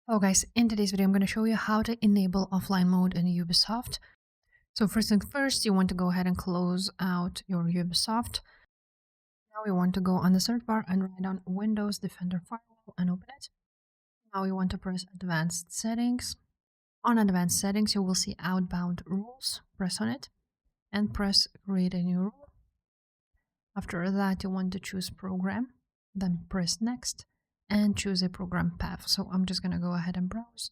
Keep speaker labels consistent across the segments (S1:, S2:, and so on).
S1: Hello guys, in today's video I'm going to show you how to enable offline mode in Ubisoft. So first things first, you want to go ahead and close out your Ubisoft. Now we want to go on the search bar and write down Windows Defender Firewall and open it. Now we want to press Advanced Settings. On Advanced Settings you will see Outbound Rules. Press on it and press Create a new rule. After that you want to choose Program, then press Next and choose a program path. So I'm just going to go ahead and browse.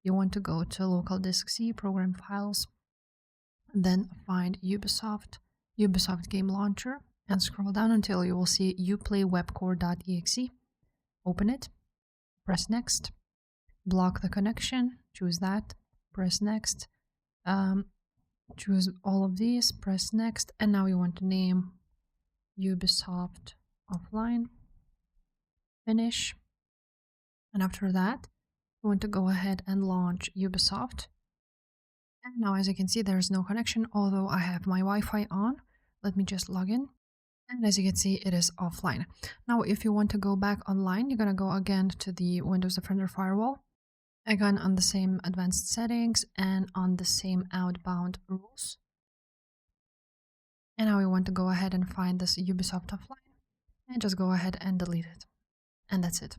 S1: You want to go to local disk C, program files, then find Ubisoft Game Launcher, and scroll down until you will see uplaywebcore.exe. Open it, press Next, block the connection, choose that, press Next, choose all of these, press Next, and now you want to name Ubisoft Offline. Finish. And after that, you want to go ahead and launch Ubisoft. And now as you can see, there's no connection, although I have my Wi-Fi on. Let me just log in. And as you can see, it is offline. Now, if you want to go back online, you're going to go again to the Windows Defender Firewall. Again, on the same advanced settings and on the same outbound rules. And now we want to go ahead and find this Ubisoft Offline and just go ahead and delete it. And that's it.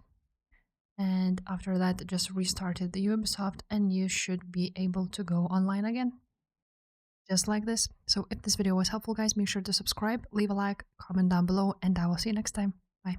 S1: And after that, just restarted the Ubisoft and you should be able to go online again. Just like this. So if this video was helpful, guys, make sure to subscribe, leave a like, comment down below, and I will see you next time. Bye.